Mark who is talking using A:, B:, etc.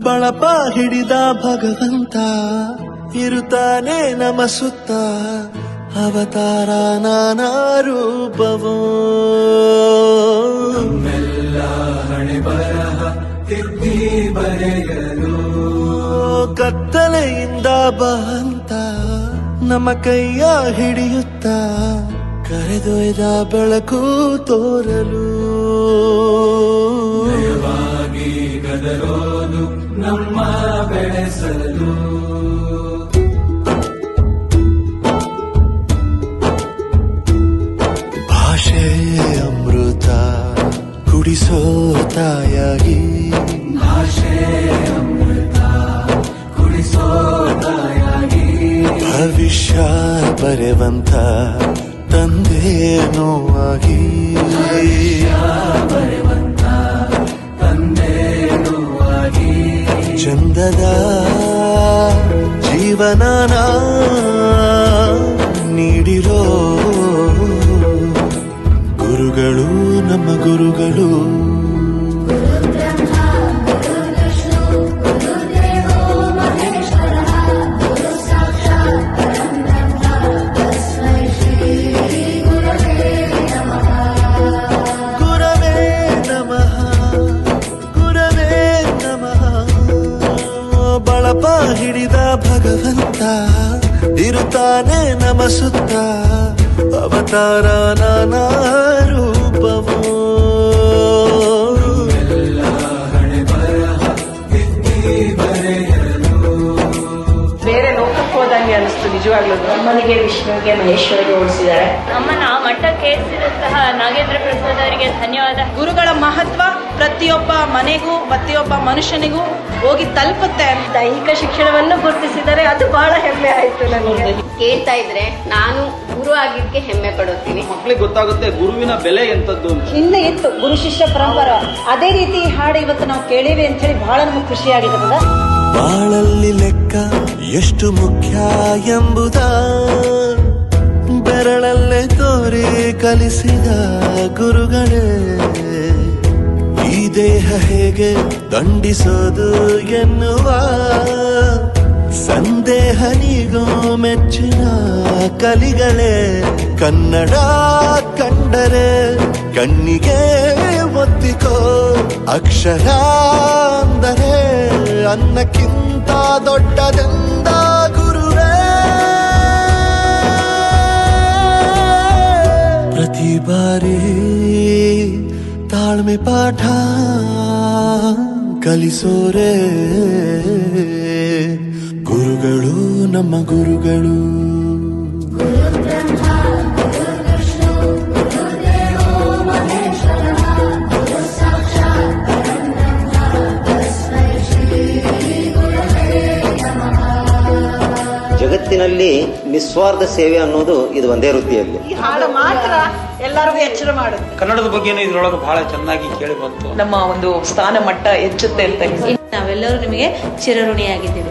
A: ಬಳಪ ಹಿಡಿದ ಭಗವಂತ ಇರುತ್ತಾನೆ ನಮ ಸುತ್ತ ಅವತಾರ ನಾನಾ ರೂಪವೋ
B: ನಮ್ಮೆಲ್ಲ ಹಣೆ ಬರಹ ತಿದ್ದಿ ಬರೆಯಲು
A: ಕತ್ತಲೆಯಿಂದ ಬಂತ ನಮ್ಮ ಕೈಯ ಹಿಡಿಯುತ್ತ ಕರೆದೊಯ್ದ ಬೆಳಕು ತೋರಲು
B: ನಯವಾಗಿ ಗದರೋದು ನಮ್ಮ ಬೆಳೆಸಲು
A: ಭಾಷೆ ಅಮೃತ ಕುಡಿಸೋ ತಾಯಾಗಿ
B: ಭಾಷೆ ಅಮೃತ ಕುಡಿಸೋ ತಾಯಾಗಿ
A: ಭವಿಷ್ಯ ಬರೆವಂತ ತಂದೇನೋ ಆಗಿ
B: ಬರೆವಂತ ತಂದೇನೂ ಆಗಿ
A: ಚಂದದ ಜೀವನನ ನೀಡಿರೋ ಗುರುಗಳು ನಮ್ಮ ಗುರುಗಳು ಬಳಪ ಹಿಡಿದ ಭಗವಂತ ಇರುತ್ತಾನೆ ನಮ ಸುತ್ತ ಅವತಾರ ನಾನಾ ರೂಪವೋ
B: ಎಲ್ಲ ಹಣೆ ಬರಹ ತಿದ್ದಿ ಬರೆಯಲು
C: ಬೇರೆ ಲೋಕಕ್ಕೆ ಹೋದಂಗೆ ಅನಿಸ್ತು ನಿಜವಾಗ್ಲೂ.
D: ಅಮ್ಮನಿಗೆ ವಿಷ್ಣುವಿಗೆ ಮಹೇಶ್ವರಿಗೆ ಓಡಿಸಿದ್ದಾರೆ.
E: ನಮ್ಮನ್ನ ಮಠಕ್ಕೆ ಏರಿಸಿದಂತಹ ನಾಗೇಂದ್ರ ಪ್ರಸಾದ್ ಅವರಿಗೆ ಧನ್ಯವಾದ.
C: ಗುರುಗಳ ಮಹತ್ವ ಪ್ರತಿಯೊಬ್ಬ ಮನೆಗೂ ಪ್ರತಿಯೊಬ್ಬ ಮನುಷ್ಯನಿಗೂ ಹೋಗಿ ತಲುಪುತ್ತೆ.
D: ದೈಹಿಕ ಶಿಕ್ಷಣವನ್ನು ಗುರುತಿಸಿದರೆ ಅದು ಬಹಳ ಹೆಮ್ಮೆ ಆಯ್ತು ನನಗೆ.
F: ಕೇಳ್ತಾ ಇದ್ರೆ ನಾನು ಗುರು ಆಗಿದ್ದಕ್ಕೆ ಹೆಮ್ಮೆ ಪಡುತ್ತೀನಿ.
G: ಮಕ್ಕಳಿಗೆ ಗೊತ್ತಾಗುತ್ತೆ ಗುರುವಿನ ಬೆಲೆ ಎಂತದ್ದು ಅಂತ.
D: ಹಿಂದೆ ಇತ್ತು ಗುರು ಶಿಷ್ಯ ಪರಂಪರೆ, ಅದೇ ರೀತಿ ಈ ಹಾಡು ಇವತ್ತು ನಾವು ಕೇಳಿವಿ ಅಂತ ಹೇಳಿ ಬಹಳ ನಮಗೆ ಖುಷಿಯಾಗಿದೆ.
A: ಬಾಳಲ್ಲಿ ಲೆಕ್ಕ ಎಷ್ಟು ಮುಖ್ಯ ಎಂಬುದ ಬೆರಳಲ್ಲೇ ತೋರಿ ಕಲಿಸಿದ ಗುರುಗಳೇ. ಈ ದೇಹ ಹೇಗೆ ದಂಡಿಸೋದು ಎನ್ನುವ ಸಂದೇಹ ನೀಗೋ ಮೆಚ್ಚಿನ ಕಲಿಗಳೇ. ಕನ್ನಡ ಕಂಡರೆ ಕಣ್ಣಿಗೆ ಒತ್ತಿಕೋ, ಅಕ್ಷರ ಅಂದರೆ ಅನ್ನಕ್ಕಿಂತ ದೊಡ್ಡದೆಂದ ಗುರುವೇ. ಪ್ರತಿ ಬಾರಿ ತಾಳ್ಮೆ ಪಾಠ ಕಲಿಸೋರೆ ಗುರುಗಳು ನಮ್ಮ ಗುರುಗಳು.
H: ಜಗತ್ತಿನಲ್ಲಿ ನಿಸ್ವಾರ್ಥ ಸೇವೆ ಅನ್ನೋದು ಇದು ಒಂದೇ ವೃತ್ತಿಯಲ್ಲಿ.
D: ಈ ಹಾಡು ಮಾತ್ರ ಎಲ್ಲರಿಗೂ ಎಚ್ಚರ ಮಾಡುತ್ತೆ.
G: ಕನ್ನಡದ ಬಗ್ಗೆನೂ ಇದ್ರೊಳಗೆ ಬಹಳ ಚೆನ್ನಾಗಿ ಕೇಳಿ ಬಂತು.
C: ನಮ್ಮ ಒಂದು ಸ್ಥಾನ ಮಟ್ಟ ಹೆಚ್ಚುತ್ತೆ ಅಂತ.
D: ನಾವೆಲ್ಲರೂ ನಿಮಗೆ ಚಿರಋಣಿಯಾಗಿದ್ದೇವೆ.